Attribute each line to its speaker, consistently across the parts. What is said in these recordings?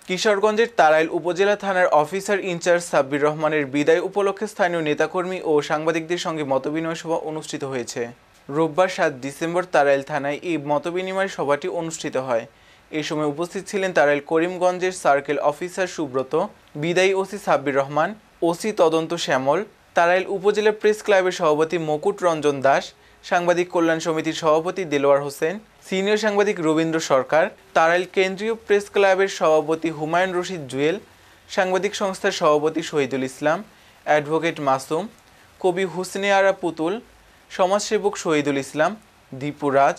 Speaker 1: কিশোরগঞ্জের তাড়াইল উপজেলা থানার অফিসার ইনচার্জ সাব্বির রহমানের বিদায় উপলক্ষে স্থানীয় নেতাকর্মী ও সাংবাদিকদের সঙ্গে মতবিনিময় সভা অনুষ্ঠিত হয়েছে। রোববার 7 ডিসেম্বর তাড়াইল থানায় এই মতবিনিময় সভাটি অনুষ্ঠিত হয়। এই সময় উপস্থিত ছিলেন তাড়াইল করিমগঞ্জের সার্কেল অফিসার সুব্রত, বিদায়ী ওসি সাব্বির রহমান, ওসি তদন্ত শ্যামল, তাড়াইল উপজেলা প্রেস ক্লাবের সভাপতি মুকুট রঞ্জন দাস, সাংবাদিক কল্যাণ সমিতির সভাপতি দেলোয়ার হোসেন, সিনিয়র সাংবাদিক রবীন্দ্র সরকার, তাড়াইল কেন্দ্রীয় প্রেস ক্লাবের সভাপতি হুমায়ুন রশিদ জুয়েল, সাংবাদিক সংস্থার সভাপতি শহীদুল ইসলাম, অ্যাডভোকেট মাসুম, কবি হুসনে আরা পুতুল, সমাজসেবক শহীদুল ইসলাম, দীপু রাজ,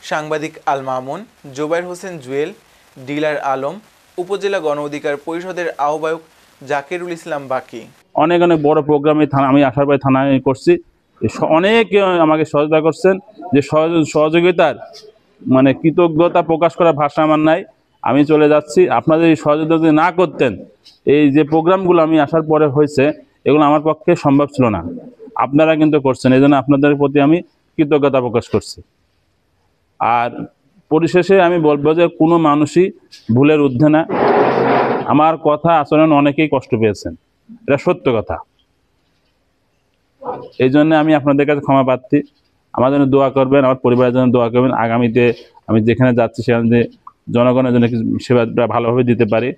Speaker 1: সাংবাদিক আল মামুন, জোবাইর হোসেন জুয়েল, ডিলার আলম, উপজেলা গণ অধিকার পরিষদের আহ্বায়ক জাকিরুল ইসলাম বাকি।
Speaker 2: অনেক অনেক বড় প্রোগ্রামে আমি আসার পরে থানায় করছি, অনেক আমাকে সহযোগিতা করছেন। যে সহযোগিতার মানে কৃতজ্ঞতা প্রকাশ করার ভাষা আমার নাই। আমি চলে যাচ্ছি, আপনাদের এই সহযোগিতা যদি না করতেন, এই যে প্রোগ্রামগুলো আমি আসার পরে হয়েছে, এগুলো আমার পক্ষে সম্ভব ছিল না। আপনারা কিন্তু করছেন, এই জন্য আপনাদের প্রতি আমি কৃতজ্ঞতা প্রকাশ করছি। আর পরিশেষে আমি বলবো যে কোনো মানুষই ভুলের ঊর্ধ্বে না। আমার কথা আচরণ অনেকেই কষ্ট পেয়েছেন, এটা সত্য কথা। এই জন্য আমি আপনাদের কাছে ক্ষমা প্রার্থী। আমার জন্য দোয়া করবেন, আমার পরিবারের জন্য দোয়া করবেন। আগামীতে আমি যেখানে যাচ্ছি সেখানে জনগণের জন্য সেবাটা ভালোভাবে দিতে পারি।